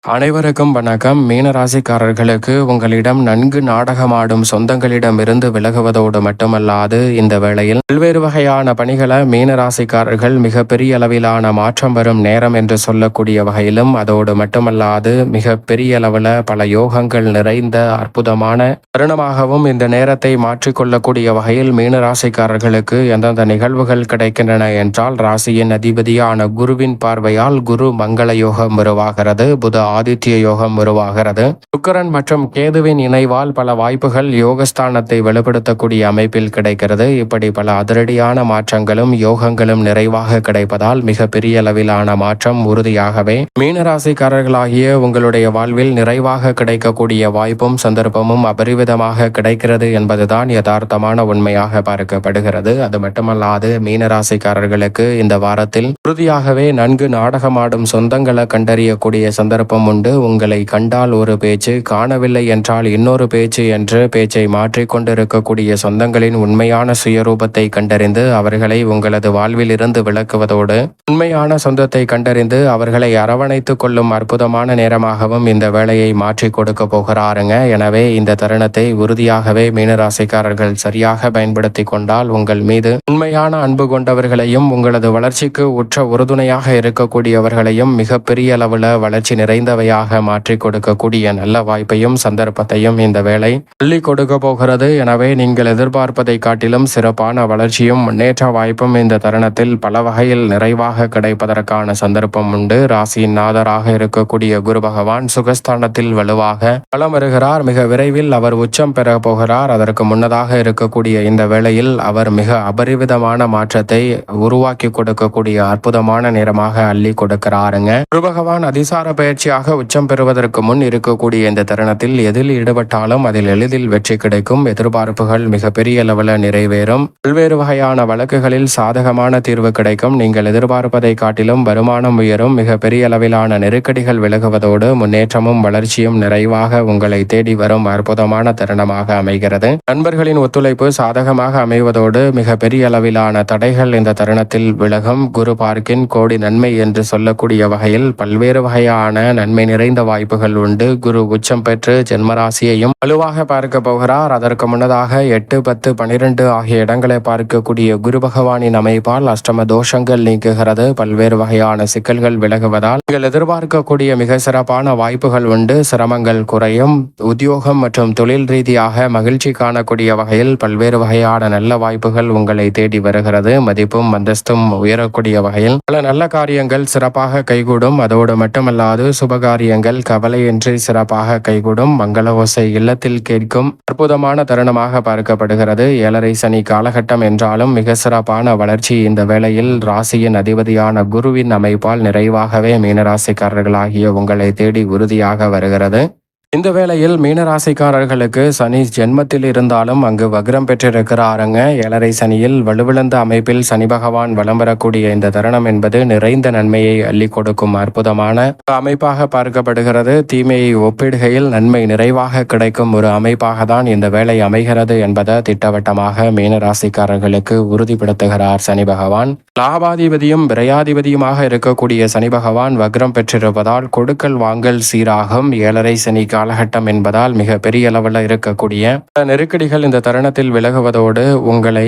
அனைவருக்கும் வணக்கம். மீனராசிக்காரர்களுக்கு உங்களிடம் நன்கு நாடகமாடும் சொந்தங்களிடமிருந்து விலகுவதோடு மட்டுமல்லாது, இந்த வேளையில் பல்வேறு வகையான பணிகளை மீனராசிக்காரர்கள் மிக பெரிய அளவிலான மாற்றம் வரும் நேரம் என்று சொல்லக்கூடிய வகையிலும், அதோடு மட்டுமல்லாது மிக பெரிய அளவில் பல யோகங்கள் நிறைந்த அற்புதமான தருணமாகவும் இந்த நேரத்தை மாற்றிக்கொள்ளக்கூடிய வகையில் மீனராசிக்காரர்களுக்கு எந்தெந்த நிகழ்வுகள் கிடைக்கின்றன என்றால், ராசியின் அதிபதியான குருவின் பார்வையால் குரு மங்கள யோகம் உருவாகிறது. புத ஆதித்ய யோகம் உருவாகிறது. சுக்கிரன் மற்றும் கேதுவின் இணைவால் பல வாய்ப்புகள் யோகஸ்தானத்தை வெளிப்படுத்தக்கூடிய அமைப்பில் கிடைக்கிறது. இப்படி பல அதிரடியான மாற்றங்களும் யோகங்களும் நிறைவாக கிடைப்பதால் மிக பெரிய அளவிலான மாற்றம் உறுதியாகவே மீனராசிக்காரர்களாகிய உங்களுடைய வாழ்வில் நிறைவாக கிடைக்கக்கூடிய வாய்ப்பும் சந்தர்ப்பமும் அபரிவிதமாக கிடைக்கிறது என்பதுதான் யதார்த்தமான உண்மையாக பார்க்கப்படுகிறது. அது மட்டுமல்லாது மீனராசிக்காரர்களுக்கு இந்த வாரத்தில் உறுதியாகவே நன்கு நாடகமாடும் சொந்தங்களை கண்டறியக்கூடிய சந்தர்ப்பம் உண்டு. உங்களை கண்டால் ஒரு பேச்சு, காணவில்லை என்றால் இன்னொரு பேச்சு என்று பேச்சை மாற்றிக்கொண்டிருக்கக்கூடிய சொந்தங்களின் உண்மையான சுயரூபத்தை கண்டறிந்து அவர்களை உங்களது வாழ்வில் இருந்து விலக்குவதோடு, உண்மையான சொந்தத்தை கண்டறிந்து அவர்களை அரவணைத்துக் கொள்ளும் அற்புதமான நேரமாகவும் இந்த வேலையை மாற்றி கொடுக்க போகிறாருங்க. எனவே இந்த தருணத்தை உறுதியாகவே மீனராசிக்காரர்கள் சரியாக பயன்படுத்தி கொண்டால் உங்கள் மீது உண்மையான அன்பு கொண்டவர்களையும் உங்களது வளர்ச்சிக்கு உற்ற உறுதுணையாக இருக்கக்கூடியவர்களையும் மிகப்பெரிய அளவில் வளர்ச்சி நிறைந்தவையாக மாற்றி கொடுக்கக்கூடிய நல்ல வாய்ப்பையும் சந்தர்ப்பத்தையும் இந்த வேலை அள்ளி கொடுக்க போகிறது. எனவே நீங்கள் எதிர்பார்ப்பதை காட்டிலும் சிறப்பான வளர்ச்சியும் முன்னேற்ற வாய்ப்பும் இந்த தருணத்தில் பல வகையில் நிறைவாக கிடைப்பதற்கான சந்தர்ப்பம் உண்டு. ராசியின் நாதராக இருக்கக்கூடிய குரு பகவான் சுகஸ்தானத்தில் வலுவாக பலம் வருகிறார். மிக விரைவில் அவர் உச்சம் பெற போகிறார். அதற்கு முன்னதாக இருக்கக்கூடிய இந்த வேளையில் அவர் மிக அபரிவிதமான மாற்றத்தை உருவாக்கி கொடுக்கக்கூடிய அற்புதமான நேரமாக அள்ளி கொடுக்கிறாருங்க. குரு பகவான் அதிசார பயிற்சியாக உச்சம் பெறுவதற்கு முன் இருக்கக்கூடிய இந்த தருணத்தில் எதில் ஈடுபட்டாலும் அதில் எளிதில் வெற்றி கிடைக்கும். எதிர்பார்ப்புகள் மிக பெரிய அளவில் நிறைவேறும். பல்வேறு வகையான வழக்குகளில் சாதகமான தீர்வு கிடைக்கும். நீங்கள் எதிர்பார்ப்பதை காட்டிலும் வருமானம் உயரும். மிக பெரிய அளவிலான நெருக்கடிகள் விலகுவதோடு முன்னேற்றமும் வளர்ச்சியும் நிறைவாக உங்களை தேடி வரும் அற்புதமான தருணமாக அமைகிறது. நண்பர்களின் ஒத்துழைப்பு சாதகமாக அமைவதோடு மிக பெரிய அளவிலான தடைகள் இந்த தருணத்தில் விலகும். குரு பார்க்கின் கோடி நன்மை என்று சொல்லக்கூடிய வகையில் பல்வேறு வகையான நன்மை நிறைந்த வாய்ப்புகள் உண்டு. குரு உச்சம் பெற்று ஜென்மராசியையும் வலுவாக பார்க்க போகிறார். அதற்கு முன்னதாக 8, 10, 12 ஆகிய இடங்களை பார்க்கக்கூடிய குரு பகவானின் அமைப்பால் அஷ்டம தோஷங்கள் நீக்குகிறது. பல்வேறு வகையான சிக்கல்கள் விலகுவதால் நீங்கள் எதிர்பார்க்கக்கூடிய மிக சிறப்பான வாய்ப்புகள் உண்டு. சிரமங்கள் குறையும். உத்தியோகம் மற்றும் தொழில் ரீதியாக மகிழ்ச்சி காணக்கூடிய வகையில் பல்வேறு வகையான நல்ல வாய்ப்புகள் உங்களை தேடி வருகிறது. மதிப்பும் அந்தஸ்தும் உயரக்கூடிய வகையில் பல நல்ல காரியங்கள் சிறப்பாக கைகூடும். அதோடு மட்டுமல்லாது சுபகாரியங்கள் கவலையின்றி சிறப்பாக கைகூடும். மங்கள ஓசை இல்லத்தில் கேட்கும் அற்புதமான தருணமாக பார்க்கப்படுகிறது. 7.5 சனி காலகட்டம் என்றாலும் மிக சிறப்பான வளர்ச்சி இந்த வேளையில் ராசியின் அதிபதியான குருவின் அமைப்பால் நிறைவாகவே மீனராசிக்காரர்களாகிய உங்களை தேடி உறுதியாக வருகிறது. இந்த வேளையில் மீனராசிக்காரர்களுக்கு சனி ஜென்மத்தில் இருந்தாலும் அங்கு வக்ரம் பெற்றிருக்கிறாருங்க. 7.5 சனியில் வலுவிழந்த அமைப்பில் சனி பகவான் வலம் வரக்கூடிய இந்த தருணம் என்பது நிறைந்த நன்மையை அள்ளி கொடுக்கும் அற்புதமான அமைப்பாக பார்க்கப்படுகிறது. தீமையை ஒப்பிடுகையில் நன்மை நிறைவாக கிடைக்கும் ஒரு அமைப்பாக தான் இந்த வேலை அமைகிறது என்பதை திட்டவட்டமாக மீனராசிக்காரர்களுக்கு உறுதிப்படுத்துகிறார் சனி பகவான். லாபாதிபதியும் விரையாதிபதியுமாக இருக்கக்கூடிய சனி பகவான் வக்ரம் பெற்றிருப்பதால் கொடுக்கல் வாங்கல் சீராகும். 7.5 சனி காலகட்டம் என்பதால் மிக பெரிய அளவில் இருக்கக்கூடிய நெருக்கடிகள் இந்த தருணத்தில் விலகுவதோடு உங்களை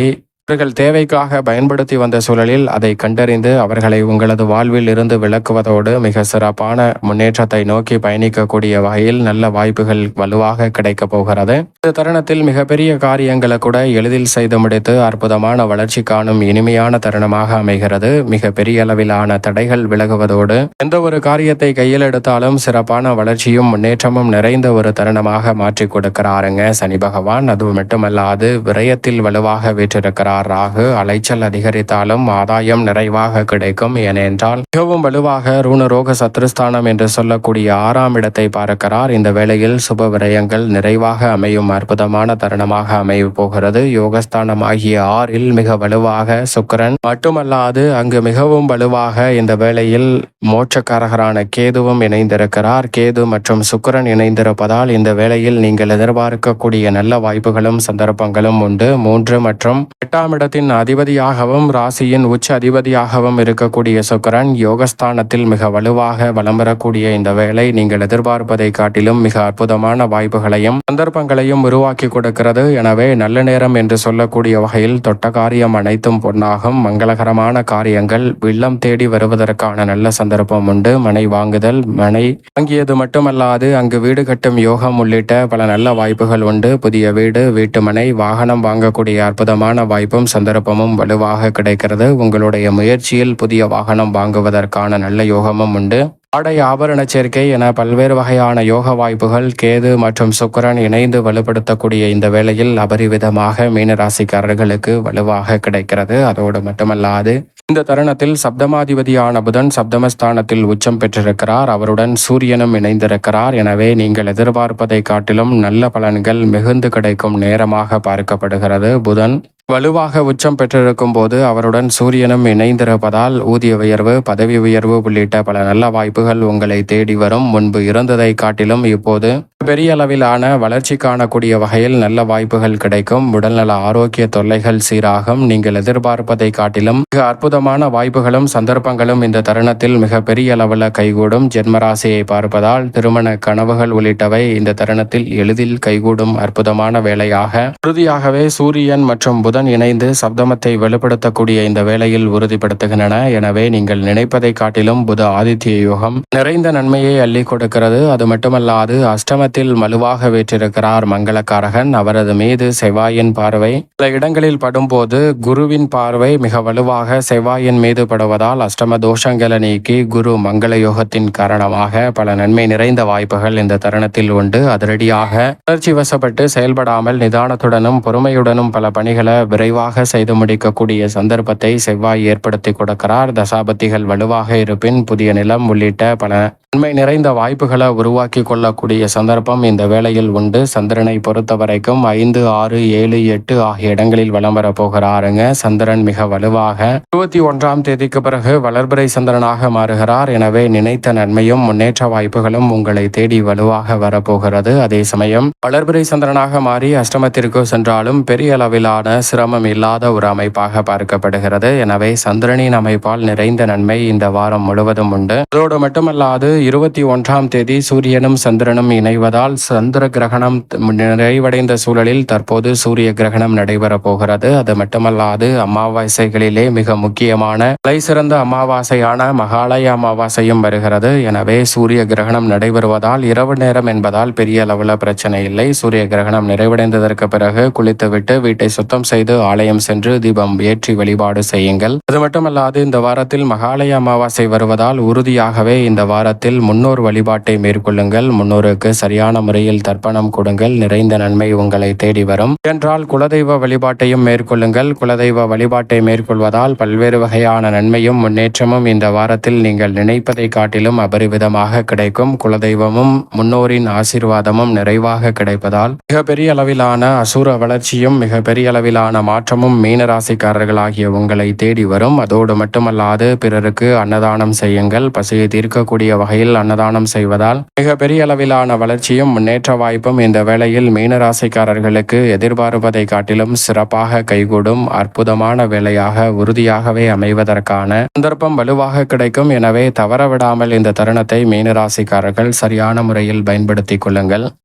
அவர்கள் தேவைக்காக பயன்படுத்தி வந்த சூழலில் அதை கண்டறிந்து அவர்களை உங்களது வாழ்வில் இருந்து விலக்குவதோடு மிக சிறப்பான முன்னேற்றத்தை நோக்கி பயணிக்கக்கூடிய வகையில் நல்ல வாய்ப்புகள் வலுவாக கிடைக்க போகிறது. இந்த தருணத்தில் மிகப்பெரிய காரியங்களை கூட எளிதில் செய்து முடித்து அற்புதமான வளர்ச்சி காணும் இனிமையான தருணமாக அமைகிறது. மிக பெரிய அளவிலான தடைகள் விலகுவதோடு எந்த ஒரு காரியத்தை கையில் எடுத்தாலும் சிறப்பான வளர்ச்சியும் முன்னேற்றமும் நிறைந்த ஒரு தருணமாக மாற்றி கொடுக்கிறாருங்க சனி பகவான். அது மட்டுமல்லாது விரயத்தில் வலுவாக வீற்றிருக்கிறார். ராகு அலைச்சல் அதிகரித்தாலும் ஆதாயம் நிறைவாக கிடைக்கும். ஏனென்றால் மிகவும் வலுவாக ரூணரோக சத்ருஸ்தானம் என்று சொல்லக்கூடிய 6ஆம் இடத்தை பார்க்கிறார். இந்த வேளையில் சுப விரயங்கள் நிறைவாக அமையும் அற்புதமான தருணமாக அமைய போகிறது. யோகஸ்தானம் ஆகிய 6இல் மிக வலுவாக சுக்கிரன் மட்டுமல்லாது அங்கு மிகவும் வலுவாக இந்த வேளையில் மோட்சக்காரகரான கேதுவும் இணைந்திருக்கிறார். கேது மற்றும் சுக்கிரன் இணைந்திருப்பதால் இந்த வேளையில் நீங்கள் எதிர்பார்க்கக்கூடிய நல்ல வாய்ப்புகளும் சந்தர்ப்பங்களும் உண்டு. 3 மற்றும் 8 இரண்டாம் இடத்தின் அதிபதியாகவும் ராசியின் உச்ச அதிபதியாகவும் இருக்கக்கூடிய சுக்கிரன் யோகஸ்தானத்தில் மிக வலுவாக வலம் வரக்கூடிய இந்த வேளை நீங்கள் எதிர்பார்ப்பதை காட்டிலும் மிக அற்புதமான வாய்ப்புகளையும் சந்தர்ப்பங்களையும் உருவாக்கி கொடுக்கிறது. எனவே நல்ல நேரம் என்று சொல்லக்கூடிய வகையில் தொட்ட காரியம் அனைத்தும் பொன்னாகும். மங்களகரமான காரியங்கள் இல்லம் தேடி வருவதற்கான நல்ல சந்தர்ப்பம் உண்டு. மனை வாங்குதல், மனை வாங்கியது மட்டுமல்லாது அங்கு வீடு கட்டும் யோகம் உள்ளிட்ட பல நல்ல வாய்ப்புகள் உண்டு. புதிய வீடு, வீட்டுமனை, வாகனம் வாங்கக்கூடிய அற்புதமான வாய்ப்பும் சந்தர்ப்பமும் வலுவாக கிடைக்கிறது. உங்களுடைய முயற்சியில் புதிய வாகனம் வாங்குவதற்கான நல்ல யோகமும் உண்டு. ஆடை ஆபரண சேர்க்கை என பல்வேறு வகையான யோக வாய்ப்புகள் கேது மற்றும் சுக்கிரன் இணைந்து வலுப்படுத்தக்கூடிய இந்த வேளையில் அபரிவிதமாக மீனராசிக்காரர்களுக்கு வலுவாக கிடைக்கிறது. அதோடு மட்டுமல்லாது இந்த தருணத்தில் சப்தமாதிபதியான புதன் சப்தமஸ்தானத்தில் உச்சம் பெற்றிருக்கிறார். அவருடன் சூரியனும் இணைந்திருக்கிறார். எனவே நீங்கள் எதிர்பார்ப்பதை காட்டிலும் நல்ல பலன்கள் மிகுந்து கிடைக்கும் நேரமாக பார்க்கப்படுகிறது. புதன் வலுவாக உச்சம் பெற்றிருக்கும் போது அவருடன் சூரியனும் இணைந்திருப்பதால் ஊதிய உயர்வு, பதவி உயர்வு உள்ளிட்ட பல நல்ல வாய்ப்புகள் உங்களை தேடி வரும். முன்பு இருந்ததை காட்டிலும் இப்போது பெரிய அளவிலான வளர்ச்சி காணக்கூடிய வகையில் நல்ல வாய்ப்புகள் கிடைக்கும். உடல்நல ஆரோக்கிய தொல்லைகள் சீராகும். நீங்கள் எதிர்பார்ப்பதை காட்டிலும் மிக அற்புதமான வாய்ப்புகளும் சந்தர்ப்பங்களும் இந்த தருணத்தில் மிக பெரிய அளவில் கைகூடும். ஜென்மராசியை பார்ப்பதால் திருமண கனவுகள் உள்ளிட்டவை இந்த தருணத்தில் எளிதில் கைகூடும் அற்புதமான வேளையாக உறுதியாகவே சூரியன் மற்றும் புதன் இணைந்து சப்தமத்தை வெளிப்படுத்தக்கூடிய இந்த வேளையில் உறுதிப்படுத்துகின்றன. எனவே நீங்கள் நினைப்பதை காட்டிலும் புத ஆதித்ய யோகம் நிறைந்த நன்மையை அள்ளி கொடுக்கிறது. அது மட்டுமல்லாது அஷ்டமத்தில் வலுவாக வீற்றிருக்கிறார் மங்களக்காரகன். அவரது மீது செவ்வாயின் பார்வை சில இடங்களில் படும்போது குருவின் பார்வை மிக வலுவாக செவ்வாயின் மீது படுவதால் அஷ்டம தோஷங்களை நீக்கி குரு மங்கள யோகத்தின் காரணமாக பல நன்மை நிறைந்த வாய்ப்புகள் இந்த தருணத்தில் உண்டு. அதிரடியாக உணர்ச்சி வசப்பட்டு செயல்படாமல் நிதானத்துடனும் பொறுமையுடனும் பல பணிகளை விரைவாக செய்து முடிக்கக்கூடிய சந்தர்ப்பத்தை செவ்வாய் ஏற்படுத்தி கொடுக்கிறார். தசாபத்திகள் வலுவாக இருப்பின் புதிய நிலம் உள்ளிட்ட பல நன்மை நிறைந்த வாய்ப்புகளை உருவாக்கி கொள்ளக்கூடிய சந்தர்ப்பம் இந்த வேளையில் உண்டு. சந்திரனை பொறுத்த வரைக்கும் 5, 6, 7, 8 ஆகிய இடங்களில் வலம் வர போகிறாருங்க. சந்திரன் மிக வலுவாக 21ஆம் தேதிக்கு பிறகு வளர்பிறை சந்திரனாக மாறுகிறார். எனவே நினைத்த நன்மையும் முன்னேற்ற வாய்ப்புகளும் உங்களை தேடி வலுவாக வரப்போகிறது. அதே சமயம் வளர்பிறை சந்திரனாக மாறி அஷ்டமத்திற்கு சென்றாலும் பெரிய அளவிலான சிரமம் இல்லாத ஒரு அமைப்பாக பார்க்கப்படுகிறது. எனவே சந்திரனின் அமைப்பால் நிறைந்த நன்மை இந்த வாரம் முழுவதும் உண்டு. அதோடு மட்டுமல்லாது 21ஆம் தேதி சூரியனும் சந்திரனும் இணைவதால் சந்திர கிரகணம் நிறைவடைந்த சூழலில் தற்போது சூரிய கிரகணம் நடைபெற போகிறது. அது மட்டுமல்லாது அமாவாசைகளிலே மிக முக்கியமான தலை சிறந்த அமாவாசையான மகாலய அமாவாசையும் வருகிறது. எனவே சூரிய கிரகணம் நடைபெறுவதால் இரவு நேரம் என்பதால் பெரிய அளவில் பிரச்சனை இல்லை. சூரிய கிரகணம் நிறைவடைந்ததற்கு பிறகு குளித்துவிட்டு வீட்டை சுத்தம் செய்து ஆலயம் சென்று தீபம் ஏற்றி வழிபாடு செய்யுங்கள். அது மட்டுமல்லாது இந்த வாரத்தில் மகாலய அமாவாசை வருவதால் உறுதியாகவே இந்த வாரத்தில் முன்னோர் வழிபாட்டை மேற்கொள்ளுங்கள். முன்னோருக்கு சரியான முறையில் தர்ப்பணம் கொடுங்கள். நிறைந்த நன்மை உங்களை தேடி வரும். என்றால் குலதெய்வ வழிபாட்டையும் மேற்கொள்ளுங்கள். குலதெய்வ வழிபாட்டை மேற்கொள்வதால் பல்வேறு வகையான நன்மையும் முன்னேற்றமும் இந்த வாரத்தில் நீங்கள் நினைப்பதை காட்டிலும் அபரிவிதமாக கிடைக்கும். குலதெய்வமும் முன்னோரின் ஆசீர்வாதமும் நிறைவாக கிடைப்பதால் மிகப்பெரிய அளவிலான அசுர வளர்ச்சியும் மிகப்பெரிய அளவிலான மாற்றமும் மீனராசிக்காரர்களாகிய உங்களை தேடி வரும். அதோடு மட்டுமல்லாது பிறருக்கு அன்னதானம் செய்யுங்கள். பசியை தீர்க்கக்கூடிய வகையில் அன்னதானம் செய்வதால் மிக பெரிய அளவிலான வளர்ச்சியும் முன்னேற்ற வாய்ப்பும் இந்த வேளையில் மீனராசிக்காரர்களுக்கு எதிர்பார்ப்பதை காட்டிலும் சிறப்பாக கைகூடும் அற்புதமான வேளையாக உறுதியாகவே அமைவதற்கான சந்தர்ப்பம் வலுவாக கிடைக்கும். எனவே தவறவிடாமல் இந்த தருணத்தை மீனராசிக்காரர்கள் சரியான முறையில் பயன்படுத்திக் கொள்ளுங்கள்.